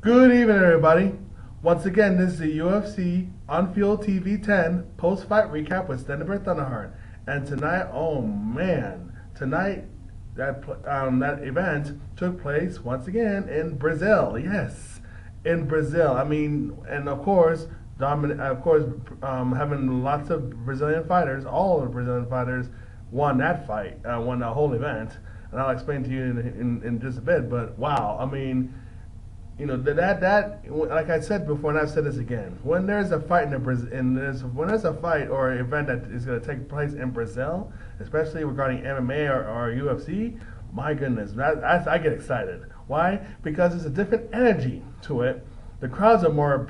Good evening, everybody. Once again, this is the UFC on Fuel TV 10 post-fight recap with Stendenberg Thunderheart. And tonight, oh man, tonight that event took place once again in Brazil. Yes, in Brazil. I mean, and of course, having lots of Brazilian fighters, all of the Brazilian fighters won that fight, won that whole event. And I'll explain to you in just a bit. But wow, I mean. You know that like I said before, and I've said this again. When there's a fight when there's a fight or an event that is going to take place in Brazil, especially regarding MMA or UFC, my goodness, I get excited. Why? Because there's a different energy to it. The crowds are more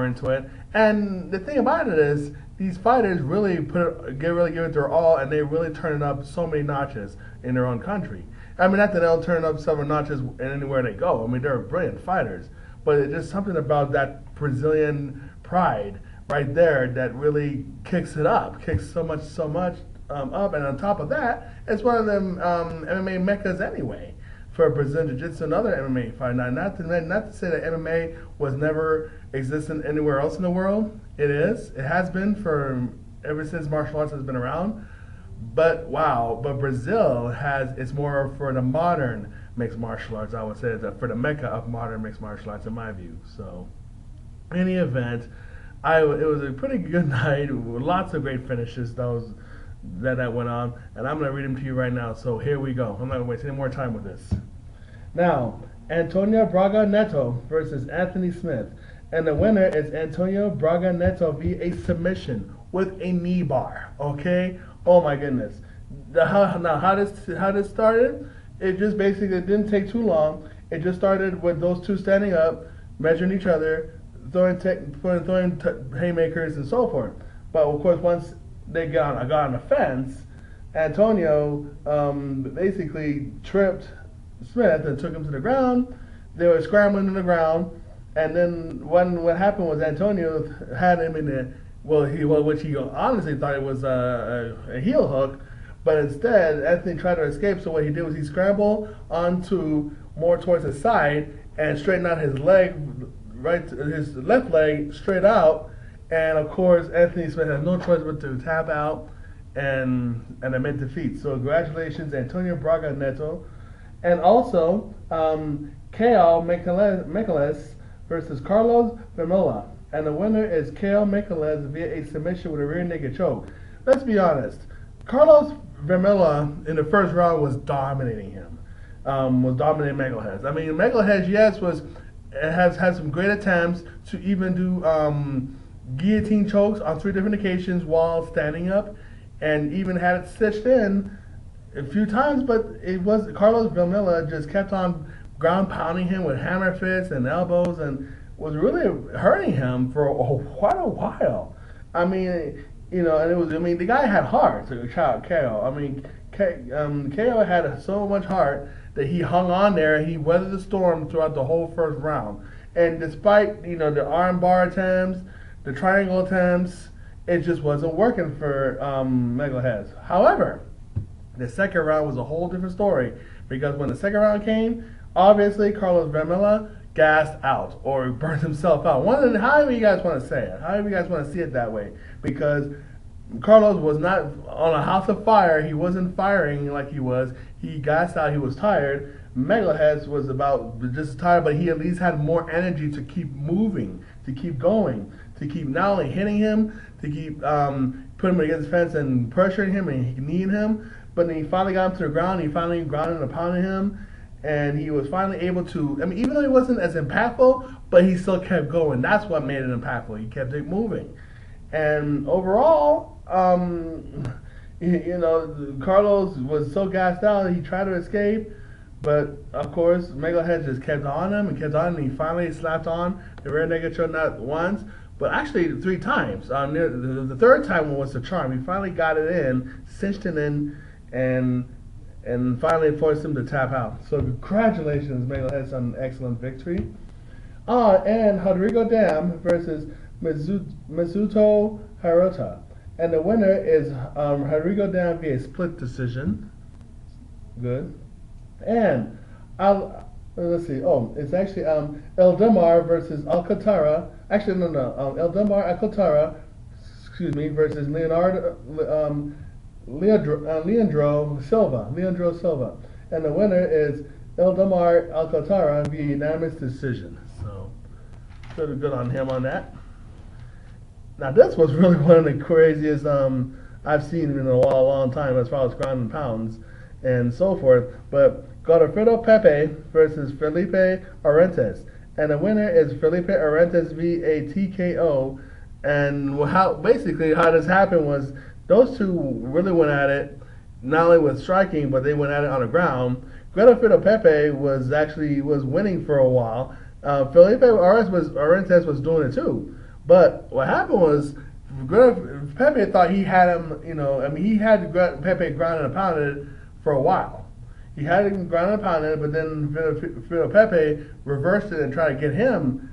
into it, and the thing about it is these fighters really give it their all, and they really turn it up so many notches in their own country. I mean, not that they'll turn up several notches anywhere they go. I mean, they're brilliant fighters. But it's just something about that Brazilian pride right there that really kicks it up, kicks so much up. And on top of that, it's one of them MMA meccas anyway for Brazilian Jiu-Jitsu and other MMA fight. Now, not to say that MMA was never existent anywhere else in the world. It is. It has been ever since martial arts has been around. But wow, but Brazil it's more for the modern mixed martial arts. I would say that for the mecca of modern mixed martial arts, in my view. So, in any event, it was a pretty good night. Lots of great finishes that went on, and I'm gonna read them to you right now. So here we go. I'm not gonna waste any more time with this. Now, Antonio Braga Neto versus Anthony Smith, and the winner is Antonio Braga Neto via submission with a knee bar. Okay. Oh my goodness! How this started? It just basically didn't take too long. It just started with those two standing up, measuring each other, throwing haymakers and so forth. But of course, once they got on the fence, Antonio basically tripped Smith and took him to the ground. They were scrambling to the ground, and then what happened was Antonio had him in the. Which he honestly thought it was a heel hook, but instead Anthony tried to escape. So what he did was he scrambled onto more towards the side and straightened out his his left leg straight out. And of course Anthony Smith had no choice but to tap out and admit defeat. So congratulations, Antonio Braga Neto, and also Caio Magalhaes versus Carlos Vermeulen. And the winner is Caio Magalhaes via a submission with a rear naked choke. Let's be honest. Carlos Vermeulen in the first round was dominating him. Was dominating Magalhaes. I mean, Magalhaes, yes, has had some great attempts to even do guillotine chokes on 3 different occasions while standing up, and even had it stitched in a few times. But it was Carlos Vermeulen just kept on ground pounding him with hammer fists and elbows and was really hurting him for quite a while. I mean, you know, and it was. I mean, the guy had heart. Caio. I mean, Caio had so much heart that he hung on there. He weathered the storm throughout the whole first round. And despite the arm bar attempts, the triangle attempts, it just wasn't working for Magalhaes. However, the second round was a whole different story, because when the second round came, obviously Carlos Vermeulen gassed out or burned himself out. However you guys want to say it, however you guys want to see it that way, because Carlos was not on a house of fire. He wasn't firing like he was. He gassed out. He was tired. Magalhaes was about just tired, but he at least had more energy to keep moving, to keep going, to keep not only hitting him, to keep putting him against the fence and pressuring him and kneeing him, but then he finally got him to the ground. He finally grounded and pounded him. And he was finally able to, I mean, even though he wasn't as impactful, but he still kept going. That's what made it impactful. He kept it moving. And overall, Carlos was so gassed out, he tried to escape. But, of course, Magalhaes just kept on him and kept on, and he finally slapped on the rear naked choke not once, but actually 3 times. The third time was the charm. He finally got it in, cinched it in, and finally forced him to tap out. So congratulations, Magalhaes, on an excellent victory. And Rodrgio Damm versus Mizuto Hirota. And the winner is Rodrgio Damm via split decision. Good. And let's see. Oh, it's actually Ildemar versus Alcantara. Actually, no. Ildemar Alcantara, excuse me, versus Leandro Silva. And the winner is Ildemar Alcantara via unanimous decision. So, pretty good on him on that. Now, this was really one of the craziest I've seen in a long time as far as ground and pounds and so forth. But Godofredo Pepey versus Felipe Arantes. And the winner is Felipe Arantes via TKO. And how this happened was those two really went at it, not only with striking, but they went at it on the ground. Godofredo Pepey was winning for a while. Felipe Arantes was doing it too. But what happened was Pepey thought he had him, he had Pepey grounded and pounded for a while. He had him grounded and pounded, but then Pepey reversed it and tried to get him,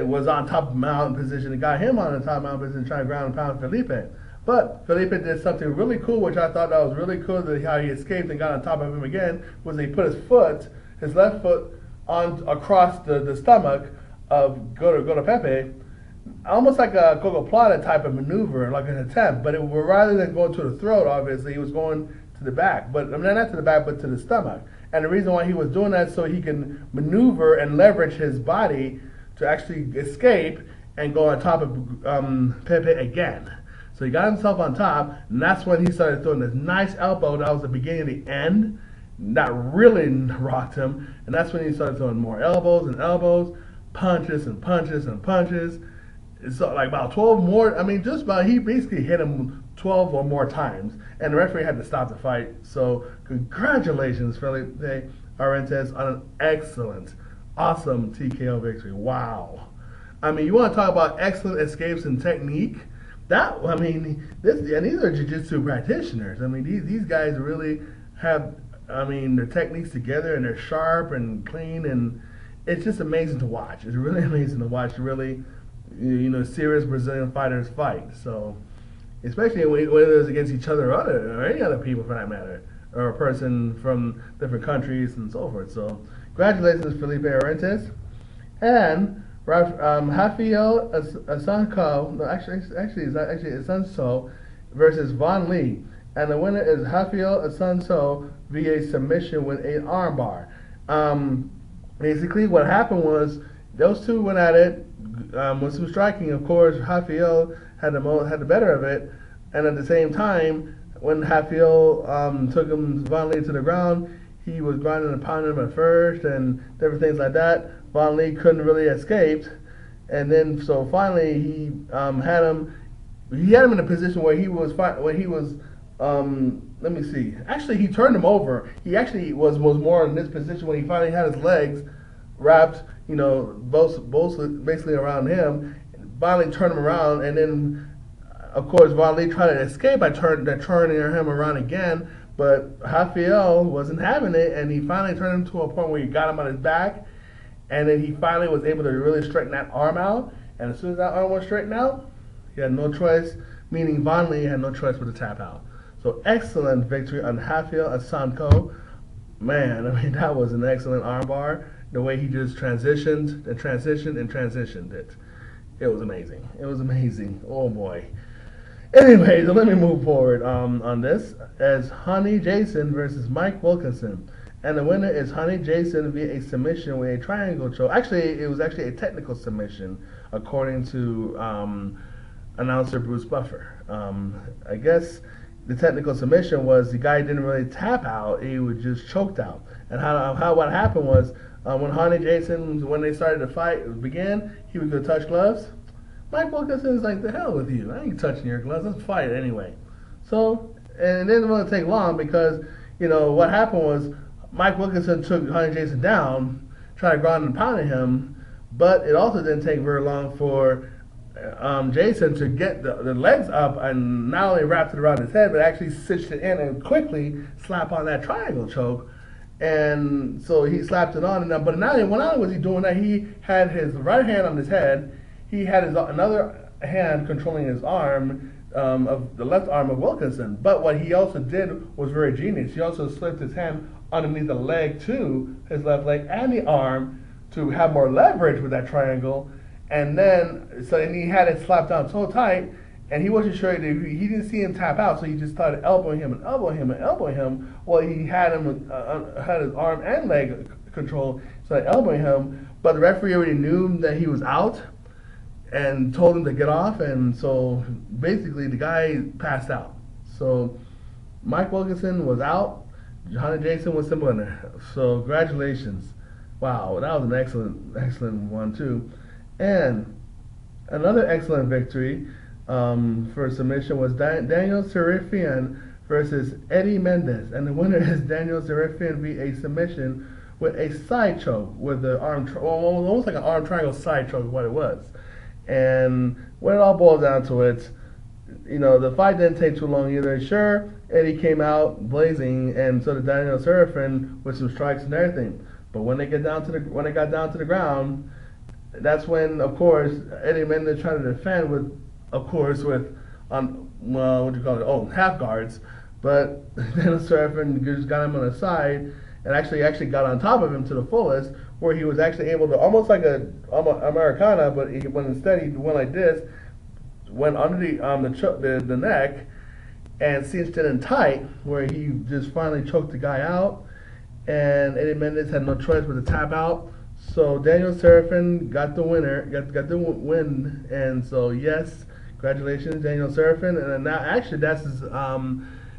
was on top of mountain position and got him on the top of mountain position trying to ground and pound Felipe. But Felipe did something really cool, which I thought that was really cool, that how he escaped and got on top of him again, was he put his left foot across the stomach of Godofredo, almost like a Gogoplata type of maneuver, like an attempt, but rather than going to the throat, obviously, he was going to the back, but not to the back, but to the stomach. And the reason why he was doing that is so he can maneuver and leverage his body to actually escape and go on top of Pepey again. So he got himself on top, and that's when he started throwing this nice elbow. That was the beginning of the end. That really rocked him, and that's when he started throwing more elbows and elbows, punches and punches and punches. So like about 12 more, he basically hit him 12 or more times, and the referee had to stop the fight. So congratulations, Felipe Arantes, on an excellent, awesome TKO victory. Wow. You want to talk about excellent escapes and technique? These are jiu-jitsu practitioners. These guys really have, their techniques together, and they're sharp and clean, and it's just amazing to watch. It's really amazing to watch, really, serious Brazilian fighters fight. So, especially whether it's against each other or any other people for that matter, or a person from different countries and so forth. So, congratulations, Felipe Arantes. And Raphael Assuncao, Assuncao versus Vaughan, and the winner is Raphael Assuncao via submission with an armbar. Basically, what happened was those two went at it with some striking. Of course, Raphael had the better of it, and at the same time, when Raphael took Vaughan to the ground, he was grinding and pounding him at first and different things like that. Vaughan couldn't really escape, and then so finally he had him in a position where he was let me see. Actually, he turned him over. He actually was more in this position when he finally had his legs wrapped, both basically around him. Vaughan turned him around, and then, of course, Vaughan tried to escape by turning him around again. But Raphael wasn't having it, and he finally turned him to a point where he got him on his back, and then he finally was able to really straighten that arm out. And as soon as that arm was straightened out, he had no choice, meaning Vaughan had no choice but to tap out. So excellent victory on Raphael Assuncao. Man, that was an excellent armbar. The way he just transitioned and transitioned it. It was amazing. It was amazing. Oh boy. Anyway, so let me move forward on this as Honey Jason versus Mike Wilkinson. And the winner is Honey Jason via a submission with a triangle choke. Actually, it was actually a technical submission, according to announcer Bruce Buffer. I guess the technical submission was the guy didn't really tap out; he was just choked out. And what happened was when Honey Jason, when they started the begin, he was going to touch gloves. Mike Wilkinson's like, the hell with you. I ain't touching your gloves. Let's fight anyway. So, and it didn't really take long because, what happened was Mike Wilkinson took Honey Jason down, tried to ground and pound him, but it also didn't take very long for Jason to get the legs up and not only wrapped it around his head, but actually cinched it in and quickly slap on that triangle choke. And so he slapped it on, but not only was he doing that, he had his right hand on his head. He had his another hand controlling his arm, of the left arm of Wilkinson. But what he also did was very genius. He also slipped his hand underneath the leg to his left leg and the arm to have more leverage with that triangle. And then, and he had it slapped down so tight, and he wasn't sure, he didn't see him tap out, so he just started elbowing him and elbowing him and elbowing him. Well, he had him, had his arm and leg control, so elbowing him, but the referee already knew that he was out and told him to get off, and so basically the guy passed out. So Mike Wilkinson was out, Johanna Jason was the winner. So congratulations. Wow, that was an excellent one too. And another excellent victory for submission was Daniel Sarafian versus Eddie Mendez, and the winner is Daniel Sarafian via submission with a side choke with the arm, almost like an arm triangle side choke is what it was. And when it all boiled down to it, the fight didn't take too long either. Sure, Eddie came out blazing, and so did Daniel Sarafian with some strikes and everything. But when they got down to the ground, that's when, of course, Eddie Mendez tried to defend with half guards. But Daniel Sarafian just got him on the side and actually got on top of him to the fullest, where he was actually able to, almost like a Americana, but instead he went like this, went under the neck and cinched it in tight, where he just finally choked the guy out, and Eddie Mendez had no choice but to tap out. So Daniel Sarafian got the winner, got the win, and so yes, congratulations, Daniel Sarafian. And now actually that's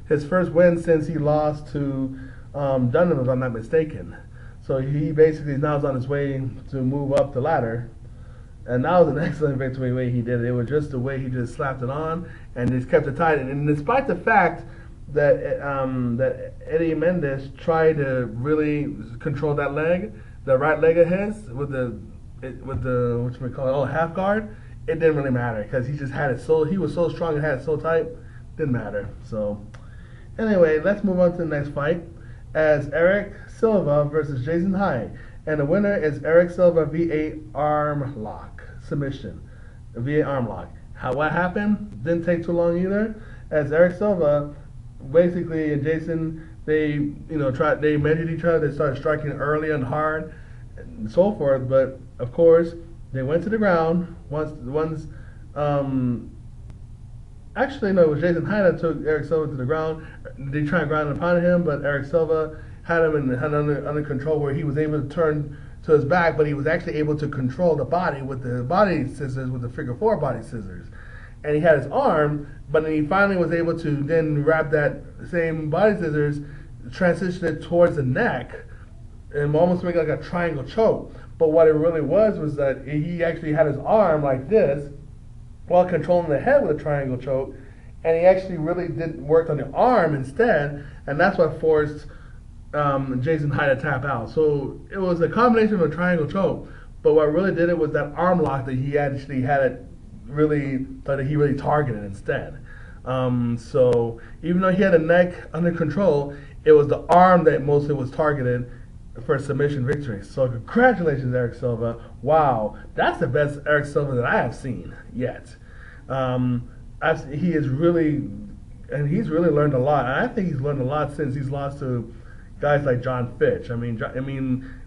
his first win since he lost to Dunham, if I'm not mistaken. So he basically now is on his way to move up the ladder. And that was an excellent victory the way he did it. It was just the way he just slapped it on and just kept it tight. And despite the fact that that Eddie Mendez tried to really control that leg, the right leg of his with the half guard, it didn't really matter because he just had it he was so strong and had it so tight, didn't matter. So anyway, let's move on to the next fight as Erick Silva versus Jason Hyde. And the winner is Erick Silva via arm lock submission. Via arm lock. What happened? Didn't take too long either. As Erick Silva, basically, and Jason, they measured each other. They started striking early and hard, and so forth. But of course, they went to the ground. Actually, no, it was Jason Hyde that took Erick Silva to the ground. They tried to ground and pound him, but Erick Silva had him under control, where he was able to turn to his back, but he was actually able to control the body with the body scissors, with the figure four body scissors. And he had his arm, but then he finally was able to then wrap that same body scissors, transition it towards the neck, and almost make it like a triangle choke. But what it really was that he actually had his arm like this, while controlling the head with a triangle choke, and he actually really worked on the arm instead, and that's what forced Jason Hyde to tap out. So it was a combination of a triangle choke, but what really did it was that arm lock that he actually had it really targeted instead. So even though he had the neck under control, it was the arm that mostly was targeted for a submission victory. So congratulations, Erick Silva. Wow, that's the best Erick Silva that I have seen yet. He's really learned a lot. And I think he's learned a lot since he's lost to guys like John Fitch. Losing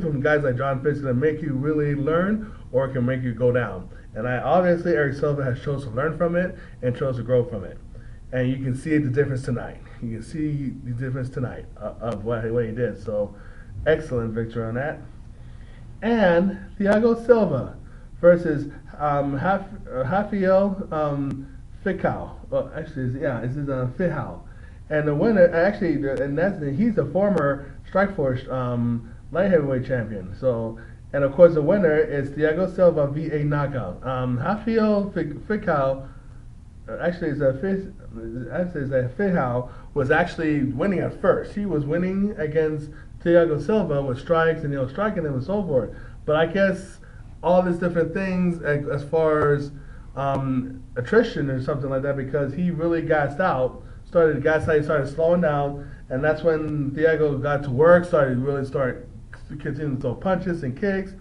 from guys like John Fitch is going to make you really learn, or it can make you go down. And obviously Erick Silva has chose to learn from it and chose to grow from it. And you can see the difference tonight. You can see the difference tonight of what he did. So excellent victory on that. And Thiago Silva versus Rafael Feijao. Well, actually, this is Feijao. And the winner, he's the former Strikeforce light heavyweight champion. So, and of course, the winner is Thiago Silva via knockout. Rafael Feijao, Feijao was actually winning at first. He was winning against Thiago Silva with strikes and striking him and so forth. But I guess all these different things as far as attrition or something like that, because he really gassed out. He started slowing down, and that's when Thiago got to work, continuing to throw punches and kicks,